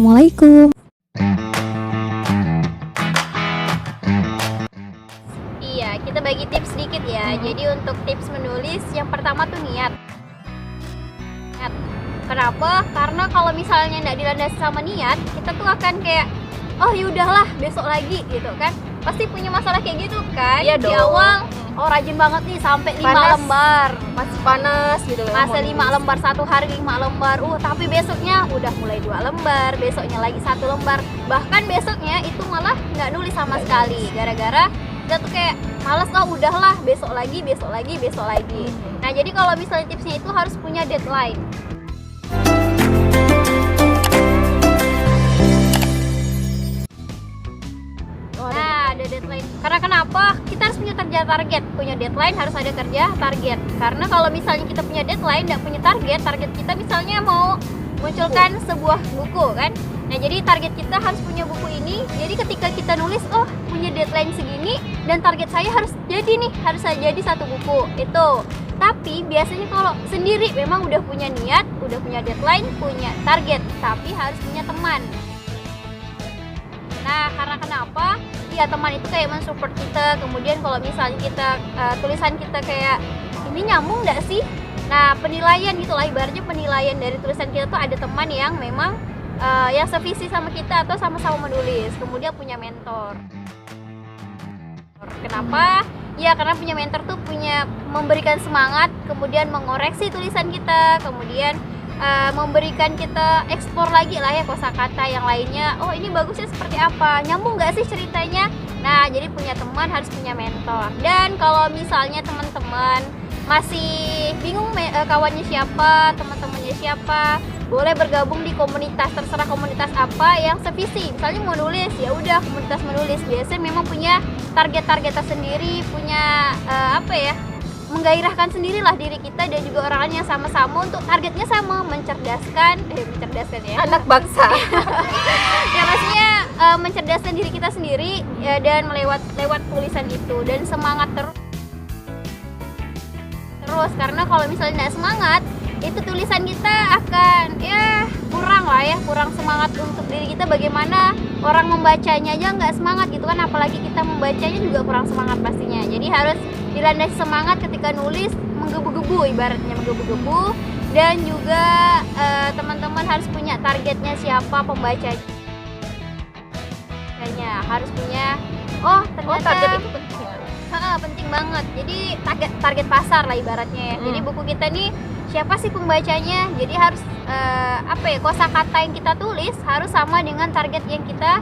Assalamualaikum. Iya, kita bagi tips sedikit ya. Jadi untuk tips menulis, yang pertama tuh niat. Kenapa? Karena kalau misalnya nggak dilandasi sama niat, kita tuh akan kayak, oh yaudahlah besok lagi gitu kan. Pasti punya masalah kayak gitu kan. Iya Di dong. awal, oh rajin banget nih sampai 5 Panas. lembar. Masih panas gitu. Masa 5 lembar, satu hari 5 lembar. Tapi besoknya udah mulai 2 lembar, besoknya lagi 1 lembar. Bahkan besoknya itu malah nggak nulis sama sekali. Gara-gara kita tuh kayak malas, oh udahlah besok lagi. Nah jadi kalau misalnya tipsnya itu harus punya deadline. Nah, ada deadline. Karena kenapa? Kita harus punya kerja target. Punya deadline harus ada kerja target. Karena kalau misalnya kita punya deadline, nggak punya target, target kita misalnya mau munculkan sebuah buku kan. Nah, jadi target kita harus punya buku ini. Jadi ketika kita nulis, oh punya deadline segini dan target saya harus jadi nih, harus jadi satu buku. Itu. Tapi biasanya kalau sendiri memang udah punya niat, udah punya deadline, punya target, tapi harus punya teman. Nah, karena kenapa? Ya teman itu kayak mensupport kita. Kemudian kalau misalnya kita tulisan kita kayak ini nyambung nggak sih? Nah, penilaian gitulah, ibaratnya penilaian dari tulisan kita tuh ada teman yang memang yang sevisi sama kita atau sama-sama menulis. Kemudian punya mentor. Kenapa? Ya karena punya mentor tuh punya memberikan semangat, kemudian mengoreksi tulisan kita, kemudian memberikan kita eksplor lagi lah ya kosakata yang lainnya. Oh ini bagusnya seperti apa? Nyambung nggak sih ceritanya? Nah jadi punya teman harus punya mentor. Dan kalau misalnya teman-teman masih bingung kawannya siapa, teman-temannya siapa, boleh bergabung di komunitas, terserah komunitas apa yang sevisi. Misalnya mau nulis, ya udah komunitas menulis. Biasanya memang punya target-target tersendiri, punya menggairahkan sendirilah diri kita dan juga orang lain yang sama-sama untuk targetnya sama, mencerdaskan ya. Anak bangsa. Ya maksudnya mencerdaskan diri kita sendiri ya, dan lewat tulisan itu dan semangat terus karena kalau misalnya tidak semangat itu tulisan kita akan kurang semangat untuk diri kita. Bagaimana orang membacanya aja nggak semangat gitu kan, apalagi kita membacanya juga kurang semangat pastinya. Jadi harus dilandasi semangat ketika nulis, menggebu-gebu, ibaratnya menggebu-gebu. Dan juga teman-teman harus punya targetnya siapa pembacanya, harus punya ternyata Target itu penting ya. penting banget. Jadi target pasar lah ibaratnya ya. Jadi buku kita nih siapa sih pembacanya? Jadi harus kosakata yang kita tulis harus sama dengan target yang kita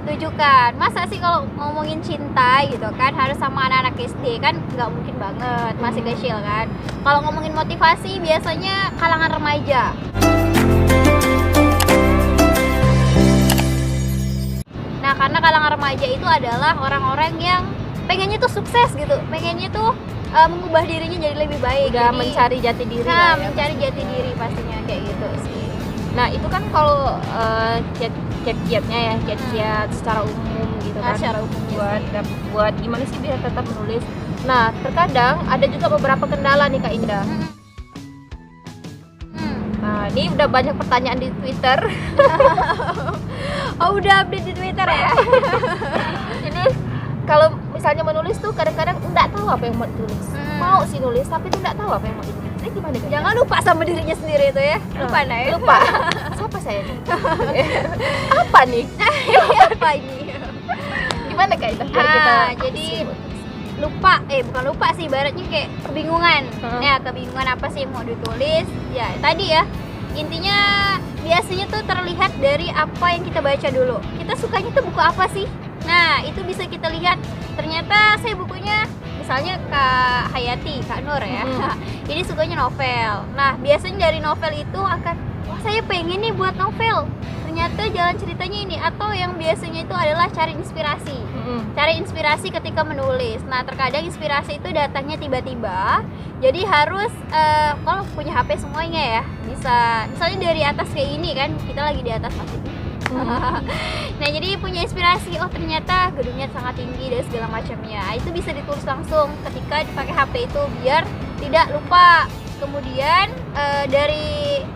tujukan. Masa sih kalau ngomongin cinta gitu kan harus sama anak-anak SD kan nggak mungkin banget, masih kecil kan. Kalau ngomongin motivasi biasanya kalangan remaja. Nah, karena kalangan remaja itu adalah orang-orang yang pengennya tuh sukses gitu, pengennya tuh mengubah dirinya jadi lebih baik. Udah jadi, mencari jati diri nah, lah ya. mencari jati diri pastinya kayak gitu sih. Nah itu kan kalau kiat-kiatnya ya, kiat-kiat secara umum gitu Nah, kan, secara umum buat gimana sih biar tetap menulis. Nah terkadang ada juga beberapa kendala nih Kak Indah. Nah ini udah banyak pertanyaan di Twitter. Oh udah update di Twitter ya? Ini kalau misalnya menulis tuh kadang-kadang nggak tahu apa yang mau ditulis. Mau sih nulis tapi tuh nggak tahu apa yang mau ditulis. Ini gimana Kak? Jangan lupa sama dirinya sendiri itu ya. Lupa nah ya. Lupa. Siapa saya nih? Apa nih? Apa ini? Gimana Kak Indah? Biar kita Jadi bukan lupa sih, ibaratnya kayak kebingungan. Ya, kebingungan apa sih yang mau ditulis? Ya, tadi ya. Intinya biasanya tuh terlihat dari apa yang kita baca dulu. Kita sukanya tuh buku apa sih? Nah, itu bisa kita lihat. Ternyata saya bukunya misalnya Kak Hayati, Kak Nur ya. Jadi sukanya novel. Nah, biasanya dari novel itu akan, wah saya pengen nih buat novel. Ternyata jalan ceritanya ini. Atau yang biasanya itu adalah cari inspirasi. Cari inspirasi ketika menulis. Nah, terkadang inspirasi itu datangnya tiba-tiba. Jadi harus kalau punya HP semuanya ya, bisa misalnya dari atas kayak ini kan, kita lagi di atas pasti. Nah, jadi punya inspirasi, oh ternyata gedungnya sangat tinggi dan segala macamnya. Itu bisa ditulis langsung ketika dipakai HP itu biar tidak lupa. Kemudian dari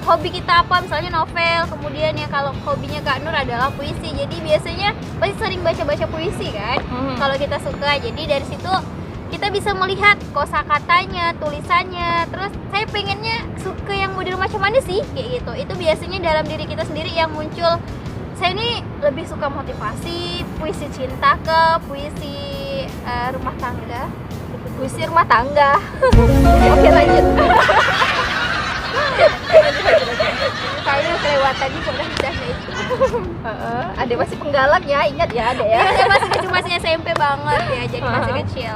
hobi kita apa, misalnya novel, kemudian ya kalau hobinya Kak Nur adalah puisi, jadi biasanya pasti sering baca-baca puisi kan, kalau kita suka. Jadi dari situ kita bisa melihat kosakatanya, tulisannya. Terus saya pengennya suka yang model macam mana sih kayak gitu. Itu biasanya dalam diri kita sendiri yang muncul. Saya ini lebih suka motivasi, puisi cinta ke puisi rumah tangga. Puisi rumah tangga. Oke, lanjut. Kayaknya kelewatan nih kok udah itu. Ada masih penggalak ya, ingat ya ada ya. Saya masih kecil, masih SMP banget ya, jadi masih kecil.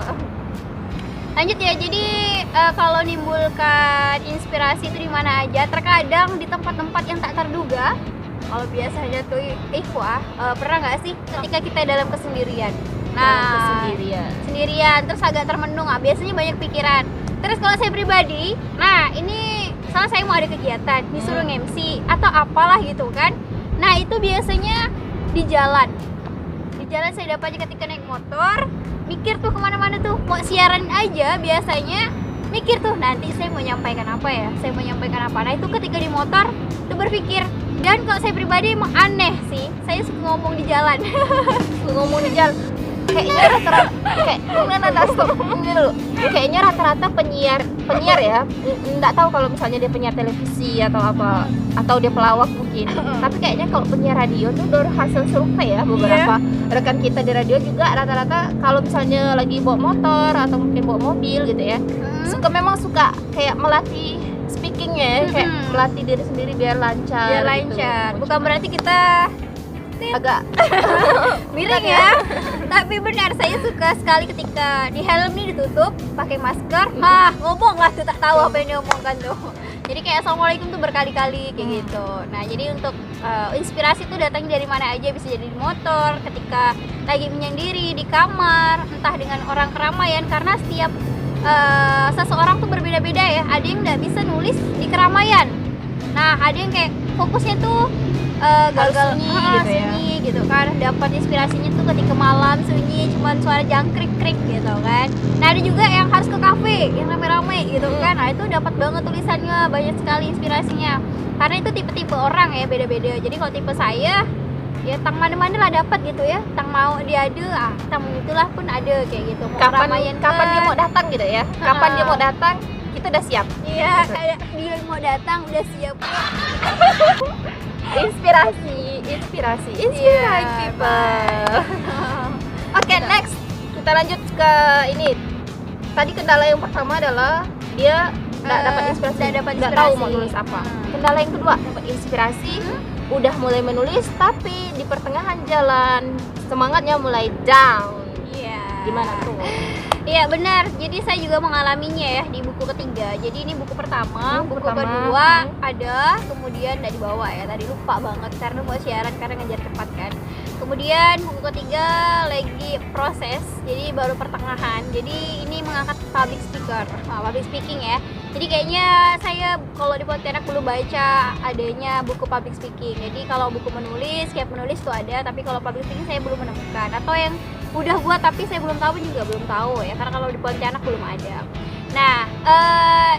Lanjut ya, jadi kalau nimbulkan inspirasi itu di mana aja, terkadang di tempat-tempat yang tak terduga. Kalau biasanya tuh pernah nggak sih ketika kita dalam kesendirian? Nah, sendirian terus agak termenung, biasanya banyak pikiran. Terus kalau saya pribadi, nah ini misalnya saya mau ada kegiatan, disuruh MC atau apalah gitu kan. Nah itu biasanya di jalan saya dapatnya ketika naik motor, mikir tuh kemana-mana tuh, mau siaran aja biasanya mikir tuh nanti saya mau nyampaikan apa ya, nah itu ketika di motor tuh berpikir. Dan kalau saya pribadi emang aneh sih, saya suka ngomong di jalan. Kayaknya kayaknya rata-rata penyiar ya, nggak tahu kalau misalnya dia penyiar televisi atau apa, atau dia pelawak mungkin. Tapi kayaknya kalau penyiar radio tuh dari hasil survei ya, beberapa rekan kita di radio juga rata-rata kalau misalnya lagi bawa motor atau mungkin bawa mobil gitu ya, memang suka kayak melatih speakingnya, kayak melatih diri sendiri biar lancar. Gitu. Bukan berarti kita agak miring ya. Tapi benar, saya suka sekali ketika di helm ini ditutup, pakai masker, ngomong lah tuh, tak tahu apa yang diomongkan tuh. Jadi kayak assalamualaikum tuh berkali-kali kayak gitu. Nah jadi untuk inspirasi tuh datangnya dari mana aja, bisa jadi di motor, ketika lagi menyendiri di kamar, entah dengan orang keramaian, karena setiap seseorang tuh berbeda-beda ya. Ada yang nggak bisa nulis di keramaian. Nah ada yang kayak fokusnya tuh gagal sunyi gitu kan, dapat inspirasinya tuh ketika malam sunyi, cuman suara jangkrik-krik gitu kan. Nah ada juga yang harus ke kafe yang rame-rame gitu kan. Nah itu dapat banget tulisannya, banyak sekali inspirasinya, karena itu tipe-tipe orang ya, beda-beda. Jadi kalau tipe saya ya tang mana-mana lah dapat gitu ya, tang mau dia ada, tang itulah pun ada kayak gitu. Mau kapan dia mau datang gitu ya, kapan dia mau datang kita udah siap. Iya kayak dia mau datang udah siap. Inspirasi people. Oke, next kita lanjut ke ini. Tadi kendala yang pertama adalah dia nggak dapat inspirasi, nggak tahu mau nulis apa. Kendala yang kedua, dapat inspirasi, udah mulai menulis tapi di pertengahan jalan semangatnya mulai down. Gimana tuh? Iya benar, jadi saya juga mengalaminya ya di buku ketiga. Jadi ini buku pertama, buku kedua ada, kemudian dari bawah ya, tadi lupa banget karena mau siaran karena ngejar cepat kan. Kemudian buku ketiga lagi proses, jadi baru pertengahan. Jadi ini mengangkat public speaking ya. Jadi kayaknya saya kalau di Pontianak belum baca adanya buku public speaking. Jadi kalau buku menulis, kayak menulis tuh ada, tapi kalau public speaking saya belum menemukan. Atau yang udah buat tapi saya belum tahu ya, karena kalau di Pontianak belum ada. Nah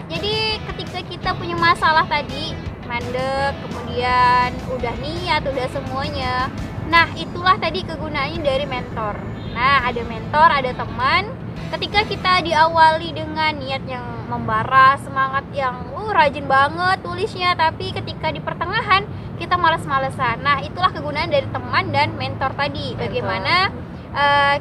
jadi ketika kita punya masalah tadi, mandek, kemudian udah niat, udah semuanya, nah itulah tadi kegunaannya dari mentor. Nah ada mentor, ada teman. Ketika kita diawali dengan niat yang membara, semangat yang rajin banget tulisnya, tapi ketika di pertengahan kita malas-malesan. Nah itulah kegunaan dari teman dan mentor tadi. Bagaimana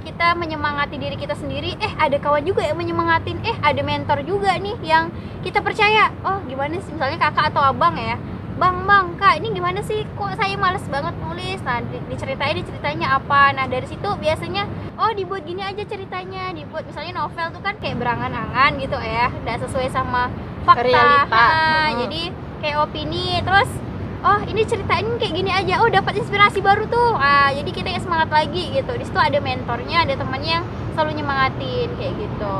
kita menyemangati diri kita sendiri, ada kawan juga yang menyemangatin, ada mentor juga nih yang kita percaya. Oh gimana sih, misalnya kakak atau abang ya, bang kak ini gimana sih kok saya males banget nulis. Nah ceritanya apa. Nah dari situ biasanya dibuat gini aja ceritanya, dibuat misalnya novel tuh kan kayak berangan-angan gitu ya, nggak sesuai sama fakta, realita. Jadi kayak opini, terus ini ceritain kayak gini aja, dapat inspirasi baru tuh. Jadi kita yang semangat lagi gitu. Di situ ada mentornya, ada temannya yang selalu nyemangatin kayak gitu.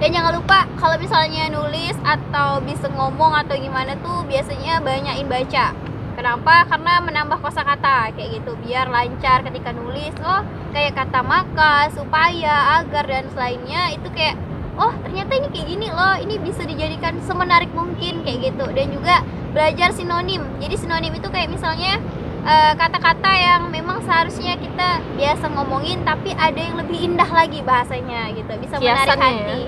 Dan jangan lupa kalau misalnya nulis atau bisa ngomong atau gimana tuh biasanya banyakin baca. Kenapa? Karena menambah kosakata kayak gitu, biar lancar ketika nulis. Kayak kata maka, supaya, agar dan selainnya itu kayak oh ternyata ini kayak gini loh, ini bisa dijadikan semenarik mungkin kayak gitu. Dan juga belajar sinonim. Jadi sinonim itu kayak misalnya kata-kata yang memang seharusnya kita biasa ngomongin tapi ada yang lebih indah lagi bahasanya gitu, bisa menarik hati.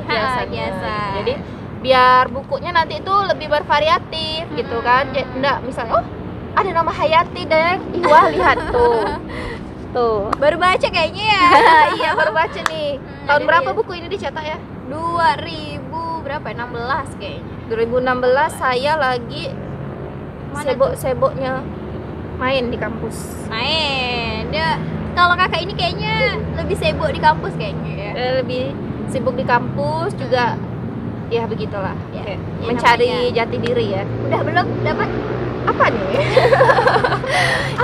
Biasa. Jadi biar bukunya nanti itu lebih bervariatif gitu kan. Enggak misalnya oh ada nama Hayati dan wah lihat tuh Baru baca kayaknya ya. iya baru baca nih. Tahun berapa buku ini dicetak ya? 2000 berapa? 16 kayaknya. 2016. Saya lagi sibuk-sibuknya main di kampus. Main. Dia kalau kakak ini kayaknya lebih sibuk di kampus kayaknya ya. Lebih sibuk di kampus juga ya begitulah. Ya, mencari jati diri ya. Udah belum dapat? Apa nih?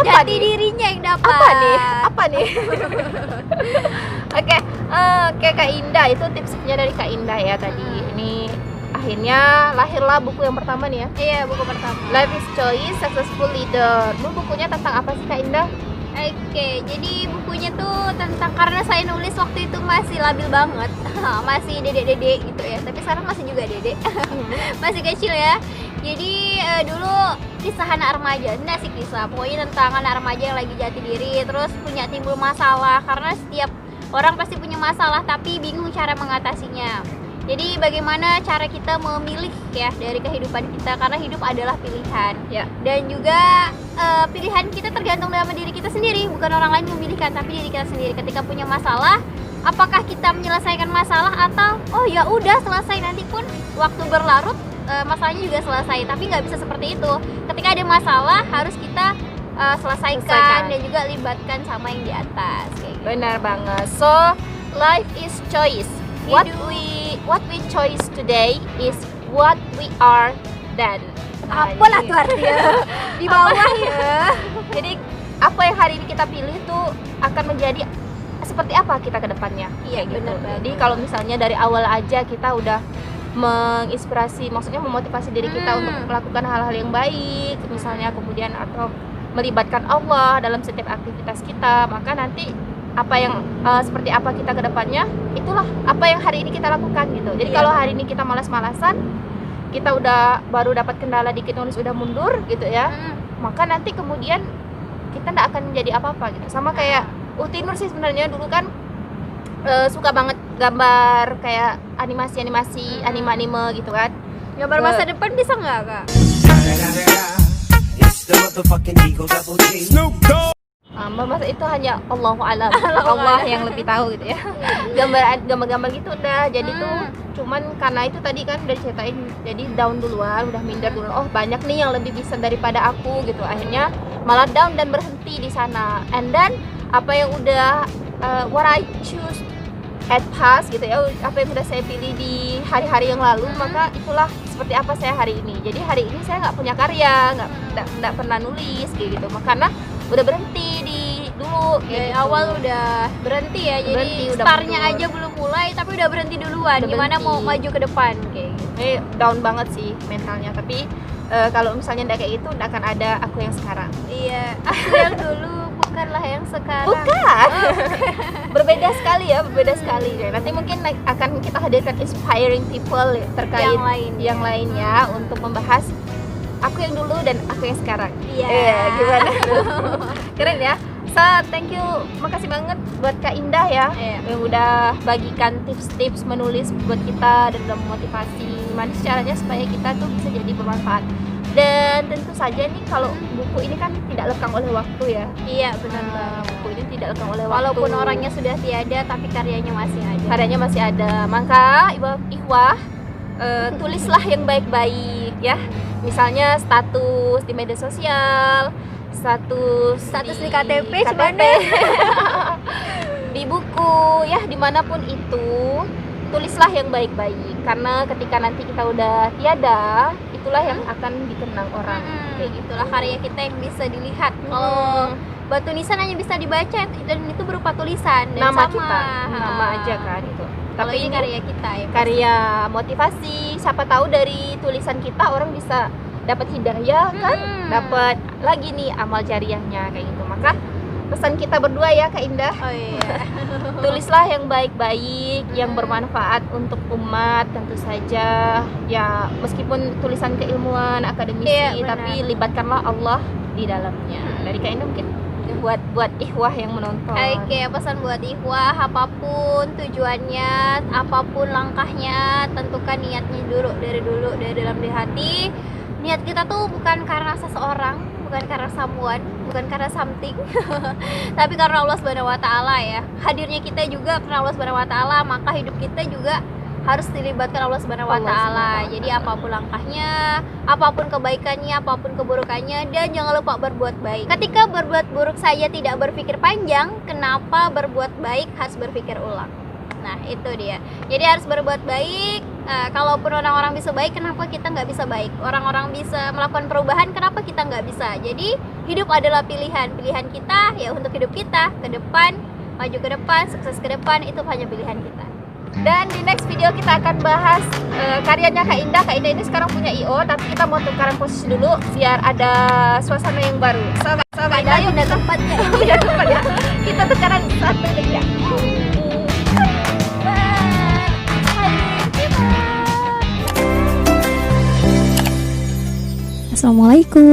Jati dirinya yang dapat. Apa nih? Oke, Kak Indah itu tipsnya dari Kak Indah ya tadi. Ini akhirnya lahirlah buku yang pertama nih ya. Iya, buku pertama. Life is Choice, Successful Leader. Ini bukunya tentang apa sih Kak Indah? Oke, jadi bukunya tuh tentang, karena saya nulis waktu itu masih labil banget. Masih dedek-dedek gitu ya. Tapi sekarang masih juga dedek. Masih kecil ya. Jadi dulu kisah anak remaja, enggak sih kisah, pokoknya tentang anak remaja yang lagi jati diri, terus punya timbul masalah, karena setiap orang pasti punya masalah tapi bingung cara mengatasinya. Jadi bagaimana cara kita memilih ya dari kehidupan kita, karena hidup adalah pilihan Ya. dan juga pilihan kita tergantung dalam diri kita sendiri, bukan orang lain memilihkan tapi diri kita sendiri. Ketika punya masalah, apakah kita menyelesaikan masalah atau oh ya udah selesai, nanti pun waktu berlarut masalahnya juga selesai. Tapi nggak bisa seperti itu. Ketika ada masalah harus kita selesaikan dan juga libatkan sama yang di atas kayak gitu. Benar banget. So, life is choice. What we choose today is what we are then. Apalah tuh artinya di bawah ya. Jadi apa yang hari ini kita pilih itu akan menjadi seperti apa kita ke depannya. Iya, Kayak gitu. benar banget. Jadi kalau misalnya dari awal aja kita udah menginspirasi, maksudnya memotivasi diri kita untuk melakukan hal-hal yang baik, misalnya kemudian atau melibatkan Allah dalam setiap aktivitas kita, maka nanti apa yang seperti apa kita ke depannya, itulah apa yang hari ini kita lakukan gitu. Jadi kalau hari ini kita malas-malasan, kita udah baru dapat kendala dikit nulis udah mundur gitu ya, maka nanti kemudian kita nggak akan menjadi apa-apa gitu. Sama kayak Uti Nur sih sebenarnya dulu kan suka banget gambar kayak animasi anime gitu kan. Gambar masa depan bisa nggak kak? Masa itu hanya Allahu alam, Allah yang lebih tahu gitu ya. Gambar-gambar gitu udah jadi tuh cuman karena itu tadi kan udah diceritain, jadi down duluan, udah minder dulu. Oh banyak nih yang lebih bisa daripada aku gitu. Akhirnya malah down dan berhenti di sana. And then apa yang udah what I choose at past gitu ya, apa yang udah saya pilih di hari-hari yang lalu, maka itulah seperti apa saya hari ini. Jadi hari ini saya nggak punya karya, nggak pernah nulis kayak gitu, karena udah berhenti di dulu Dari gitu. awal udah berhenti ya, jadi Udah startnya mundur. aja belum mulai tapi udah berhenti duluan. Udah Gimana berhenti. mau maju ke depan kayak gitu. Down banget sih mentalnya, tapi kalau misalnya nggak kayak gitu nggak akan ada aku yang sekarang. Iya, aku yang dulu bukanlah yang sekarang. Bukan. Berbeda sekali ya, berbeda sekali. Nanti mungkin akan kita hadirkan inspiring people terkait yang lainnya untuk membahas aku yang dulu dan aku yang sekarang. Iya. Gimana? Keren ya. So, thank you, makasih banget buat Kak Indah ya, yang udah bagikan tips-tips menulis buat kita dan udah memotivasi gimana sih caranya supaya kita tuh bisa jadi bermanfaat. Dan tentu saja nih kalau buku ini kan tidak lekang oleh waktu ya. Iya, benar banget. Buku ini tidak lekang oleh waktu. Walaupun orangnya sudah tiada tapi karyanya masih ada. Karyanya masih ada. Maka Ikhwah, tulislah yang baik-baik ya. Misalnya status di media sosial, status di KTP, di buku ya, dimanapun itu tulislah yang baik-baik, karena ketika nanti kita udah tiada, itulah yang akan dikenang orang. Kayak gitulah karya kita yang bisa dilihat. Kalau batu nisan hanya bisa dibaca dan itu berupa tulisan dan nama sama kita, nama aja kan itu. Tapi ini karya kita ya. Karya motivasi, siapa tahu dari tulisan kita orang bisa dapat hidayah kan, dapat lagi nih amal jariahnya kayak gitu. Maka pesan kita berdua ya Kak Indah. Oh iya. Tulislah yang baik-baik, yang bermanfaat untuk umat tentu saja. Ya, meskipun tulisan keilmuan, akademisi, Iya, benar. tapi libatkanlah Allah di dalamnya. Dari Kak Indah mungkin buat ikhwah yang menonton. Oke, pesan buat ikhwah, apapun tujuannya, apapun langkahnya, tentukan niatnya dulu dari dalam hati. Niat kita tuh bukan karena seseorang, bukan karena someone, bukan karena something, tapi karena Allah Subhanahu wa taala ya. Hadirnya kita juga karena Allah Subhanahu wa taala, maka hidup kita juga harus dilibatkan Allah Subhanahu wa taala. Jadi apapun langkahnya, apapun kebaikannya, apapun keburukannya, dan jangan lupa berbuat baik. Ketika berbuat buruk saja tidak berpikir panjang, kenapa berbuat baik harus berpikir ulang? Nah, itu dia. Jadi harus berbuat baik. Kalaupun orang-orang bisa baik, kenapa kita nggak bisa baik? Orang-orang bisa melakukan perubahan, kenapa kita nggak bisa? Jadi hidup adalah pilihan. Pilihan kita ya untuk hidup kita ke depan, maju ke depan, sukses ke depan, itu hanya pilihan kita. Dan di next video kita akan bahas karyanya Kak Indah. Kak Indah ini sekarang punya IO, tapi kita mau tukaran posisi dulu biar ada suasana yang baru. So Kak Indah, yuk Pindah tempatnya. pindah tempat ya. Kita tukaran satu detik ya. Assalamualaikum.